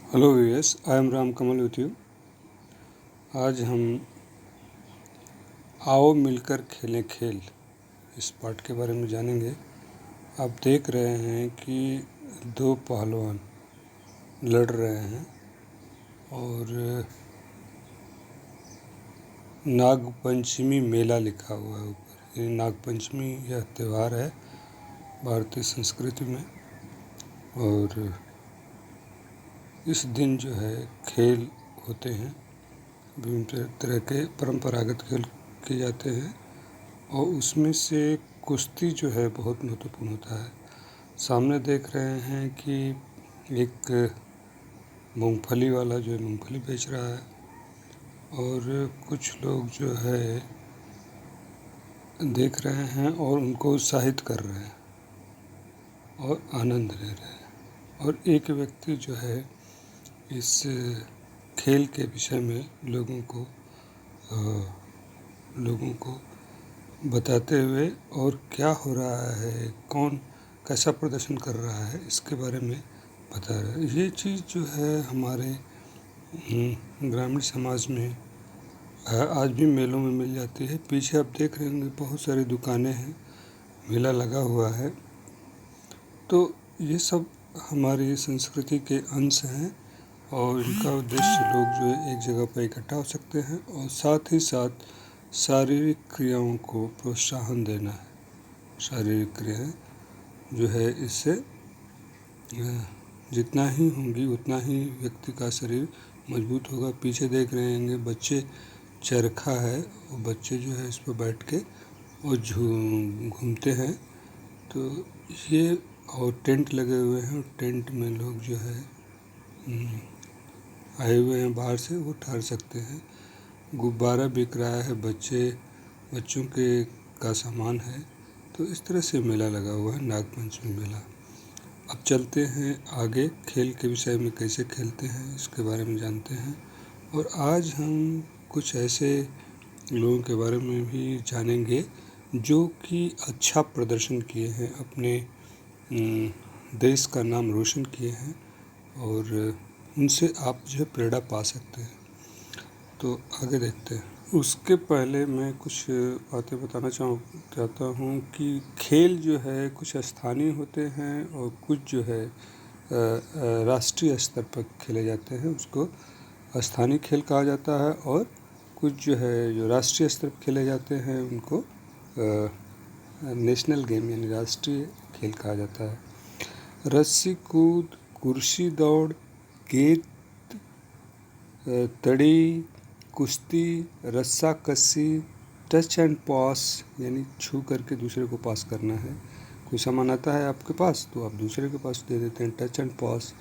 Hello वीएस, I am Ram Kamal with you. आज हम आओ मिलकर खेलें खेल इस पाठ के बारे में जानेंगे। आप देख रहे हैं कि दो पहलवान लड़ रहे हैं और नागपंचमी मेला लिखा हुआ है ऊपर। ये नागपंचमी यह त्यौहार है भारतीय संस्कृति में, और इस दिन जो है खेल होते हैं, विभिन्न तरह के परंपरागत खेल किए जाते हैं और उसमें से कुश्ती जो है बहुत महत्वपूर्ण होता है। सामने देख रहे हैं कि एक मूंगफली वाला जो है मूंगफली बेच रहा है और कुछ लोग जो है देख रहे हैं और उनको उत्साहित कर रहे हैं और आनंद ले रहे हैं। और एक व्यक्ति जो है इस खेल के विषय में लोगों को बताते हुए और क्या हो रहा है, कौन कैसा प्रदर्शन कर रहा है, इसके बारे में बता रहा है। ये चीज़ जो है हमारे ग्रामीण समाज में आज भी मेलों में मिल जाती है। पीछे आप देख रहे होंगे बहुत सारी दुकानें हैं, मेला लगा हुआ है। तो ये सब हमारी संस्कृति के अंश हैं और इनका उद्देश्य लोग जो है एक जगह पर इकट्ठा हो सकते हैं और साथ ही साथ शारीरिक क्रियाओं को प्रोत्साहन देना है। शारीरिक क्रियाएं जो है इससे जितना ही होंगी उतना ही व्यक्ति का शरीर मजबूत होगा। पीछे देख रहे होंगे बच्चे, चरखा है, वो बच्चे जो है इस पर बैठ के और घूमते हैं। तो ये और टेंट लगे हुए हैं, टेंट में लोग जो है आए हुए हैं बाहर से, वो ठहर सकते हैं। गुब्बारा बिक रहा है, बच्चों के का सामान है। तो इस तरह से मेला लगा हुआ है, नागपंचमी मेला। अब चलते हैं आगे, खेल के विषय में कैसे खेलते हैं इसके बारे में जानते हैं। और आज हम कुछ ऐसे लोगों के बारे में भी जानेंगे जो कि अच्छा प्रदर्शन किए हैं, अपने देश का नाम रोशन किए हैं और उनसे आप जो है प्रेरणा पा सकते हैं। तो आगे देखते हैं। उसके पहले मैं कुछ बातें बताना चाहता हूँ कि खेल जो है कुछ स्थानीय होते हैं और कुछ जो है राष्ट्रीय स्तर पर खेले जाते हैं, उसको स्थानीय खेल कहा जाता है। और कुछ जो है जो राष्ट्रीय स्तर पर खेले जाते हैं उनको नेशनल गेम यानी राष्ट्रीय खेल कहा जाता है। रस्सी कूद, कुर्सी दौड़, गेंद तड़ी, कुश्ती, रस्सा कस्सी, टच एंड पास यानी छू करके दूसरे को पास करना है। कोई सामान आता है आपके पास तो आप दूसरे के पास दे देते हैं, टच एंड पास।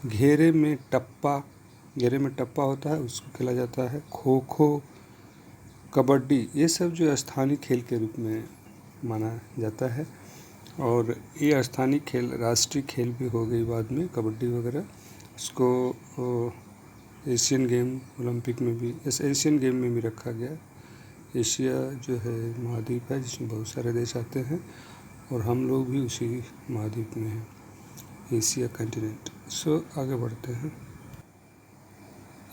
घेरे में टप्पा होता है, उसको खेला जाता है। खो खो, कबड्डी, ये सब जो स्थानीय खेल के रूप में माना जाता है। और ये स्थानीय खेल राष्ट्रीय खेल भी हो गई बाद में, कबड्डी वगैरह। इसको एशियन गेम, ओलंपिक में भी, एशियन गेम में भी रखा गया। एशिया जो है महाद्वीप है जिसमें बहुत सारे देश आते हैं और हम लोग भी उसी महाद्वीप में हैं, एशिया कंटिनेंट। सो आगे बढ़ते हैं।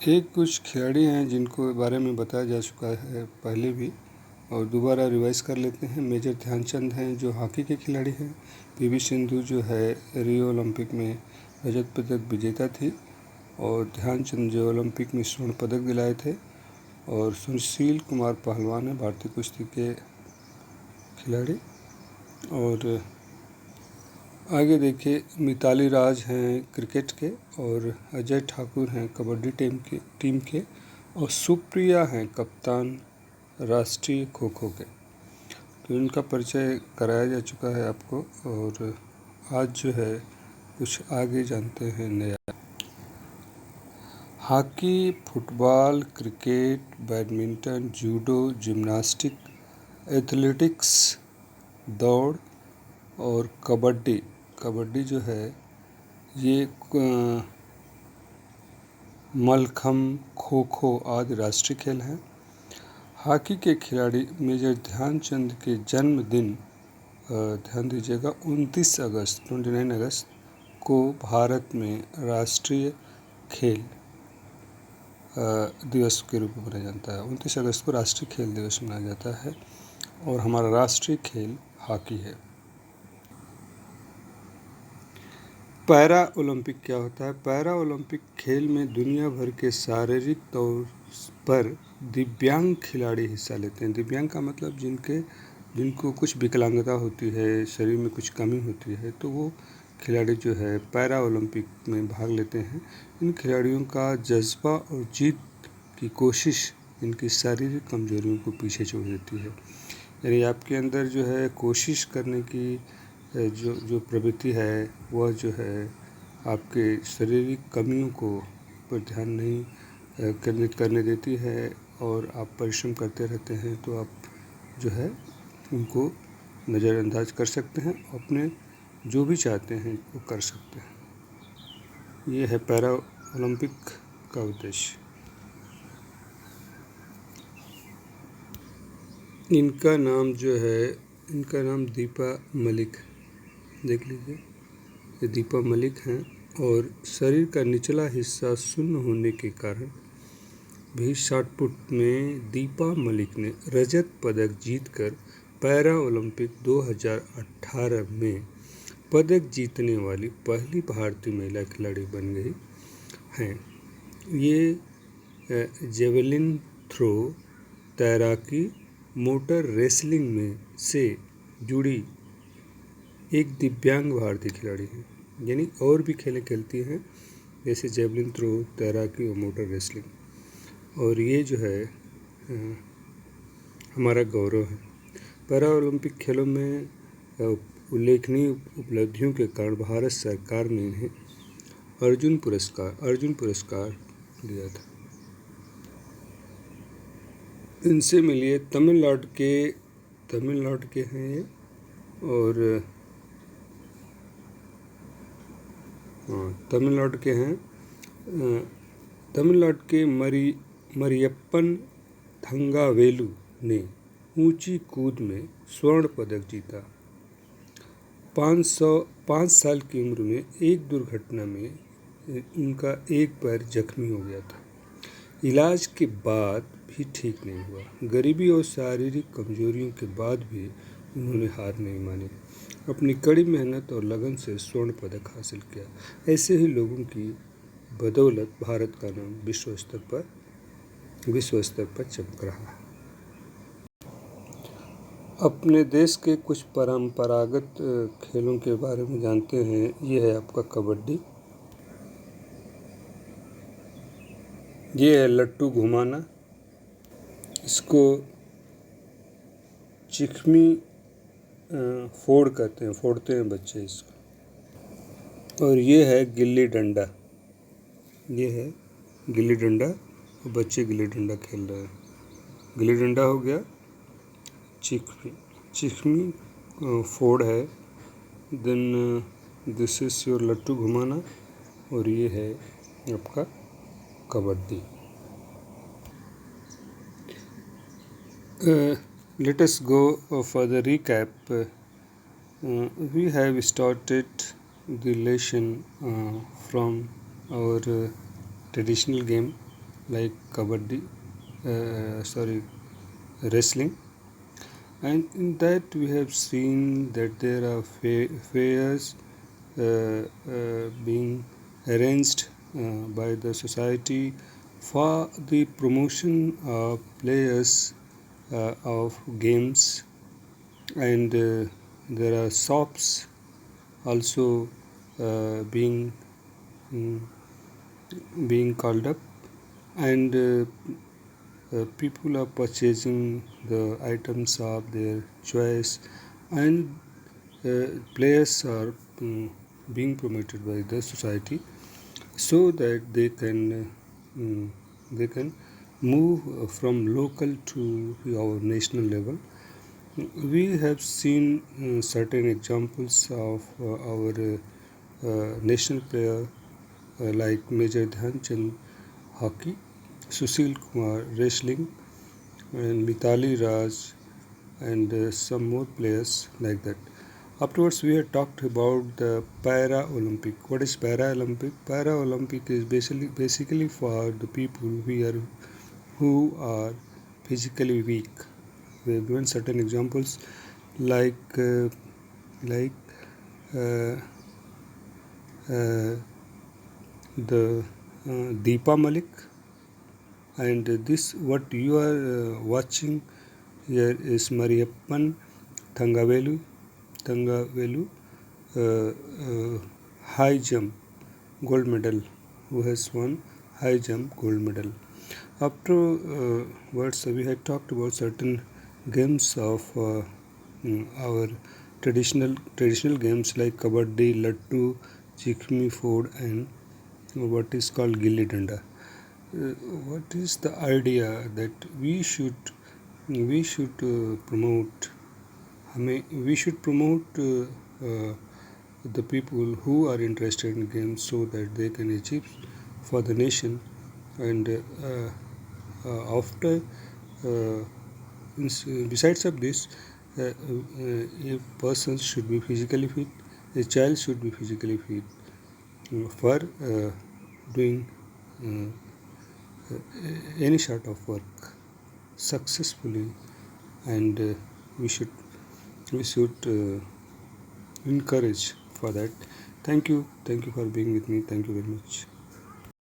एक कुछ खिलाड़ी हैं जिनको बारे में बताया जा चुका है पहले भी और दोबारा रिवाइज कर लेते हैं। मेजर ध्यानचंद हैं जो हॉकी के खिलाड़ी हैं। पीवी सिंधु जो है रियो ओलंपिक में रजत पदक विजेता थी और ध्यानचंद जो ओलंपिक में स्वर्ण पदक दिलाए थे। और सुशील कुमार पहलवान है भारतीय कुश्ती के खिलाड़ी। और आगे देखिए, मिताली राज हैं क्रिकेट के और अजय ठाकुर हैं कबड्डी टीम के और सुप्रिया हैं कप्तान राष्ट्रीय खो खो के। तो इनका परिचय कराया जा चुका है आपको और आज जो है कुछ आगे जानते हैं नया। Hockey, football, cricket, badminton, judo, gymnastic, athletics, दौड़ और कबड्डी जो है ये मलखम्ब, खो खो आदि राष्ट्रीय खेल हैं। हॉकी के खिलाड़ी मेजर ध्यानचंद के जन्मदिन ध्यान दीजिएगा 29 अगस्त को भारत में राष्ट्रीय खेल दिवस के रूप में मनाया जाता है। 29 अगस्त को राष्ट्रीय खेल दिवस मनाया जाता है और हमारा राष्ट्रीय खेल हॉकी है। पैरा ओलंपिक क्या होता है? पैरा ओलंपिक खेल में दुनिया भर के शारीरिक तौर पर दिव्यांग खिलाड़ी हिस्सा लेते हैं। दिव्यांग का मतलब जिनको कुछ विकलांगता होती है, शरीर में कुछ कमी होती है, तो वो खिलाड़ी जो है पैरा ओलंपिक में भाग लेते हैं। इन खिलाड़ियों का जज्बा और जीत की कोशिश इनकी शारीरिक कमजोरियों को पीछे छोड़ देती है। यानी आपके अंदर जो है कोशिश करने की जो प्रवृत्ति है वह जो है आपके शारीरिक कमियों को पर ध्यान नहीं केंद्रित करने देती है और आप परिश्रम करते रहते हैं, तो आप जो है उनको नज़रअंदाज कर सकते हैं, अपने जो भी चाहते हैं वो कर सकते हैं। ये है पैरा ओलंपिक का उद्देश्य। इनका नाम दीपा मलिक, देख लीजिए, ये दीपा मलिक हैं और शरीर का निचला हिस्सा शून्य होने के कारण भी शॉटपुट में दीपा मलिक ने रजत पदक जीतकर पैरा ओलंपिक 2018 में पदक जीतने वाली पहली भारतीय महिला खिलाड़ी बन गई हैं। ये जेवलिन थ्रो, तैराकी, मोटर रेसलिंग में से जुड़ी एक दिव्यांग भारतीय खिलाड़ी हैं। यानी और भी खेलें खेलती हैं, जैसे जेवलिन थ्रो, तैराकी और मोटर रेसलिंग। और ये जो है हमारा गौरव है। पैरा ओलंपिक खेलों में उल्लेखनीय उपलब्धियों के कारण भारत सरकार ने इन्हें अर्जुन पुरस्कार दिया था। इनसे मिलिए, तमिलनाडु के हैं ये, और तमिलनाडु के हैं। तमिलनाडु के मरियप्पन थंगावेलु ने ऊंची कूद में स्वर्ण पदक जीता। 5 साल की उम्र में एक दुर्घटना में उनका एक पैर जख्मी हो गया था। इलाज के बाद भी ठीक नहीं हुआ। गरीबी और शारीरिक कमजोरियों के बाद भी उन्होंने हार नहीं मानी, अपनी कड़ी मेहनत और लगन से स्वर्ण पदक हासिल किया। ऐसे ही लोगों की बदौलत भारत का नाम विश्व स्तर पर चमक रहा है। अपने देश के कुछ परंपरागत खेलों के बारे में जानते हैं। ये है आपका कबड्डी, ये है लट्टू घुमाना, इसको चिखमी फोड़ते हैं बच्चे इसको। और ये है गिल्ली डंडा, बच्चे गिल्ली डंडा खेल रहे हैं। गिल्ली डंडा हो गया। चिखमी फोड़ है। देन दिस इज योर लट्टू घुमाना, और ये है आपका kabaddi. Let us go for the recap. We have started the lesson from our traditional game like kabaddi, wrestling, and in that we have seen that there are fairs being arranged by the society for the promotion of players of games, and there are shops also being called up, and people are purchasing the items of their choice, and players are being promoted by the society so that they can move from local to our national level. We have seen certain examples of our national player like Major Dhyanchand hockey, Sushil Kumar wrestling, and Mithali Raj, and some more players like that. Afterwards, we had talked about the Para-Olympic. What is Para-Olympic? Para-Olympic is basically for the people who are physically weak. We have given certain examples like like uh, uh, the Deepa Malik, and this what you are watching here is Mariyappan Thangavelu high jump gold medal, who has won high jump gold medal. Afterwards, we had talked about certain games of our traditional games like kabaddi, lattu, chikmi ford, and what is called gilli danda. What is the idea that we should promote? We should promote the people who are interested in games so that they can achieve for the nation, and after besides of this, a person should be physically fit, a child should be physically fit for doing any sort of work successfully, and we should encourage for that. Thank you for being with me. Thank you very much.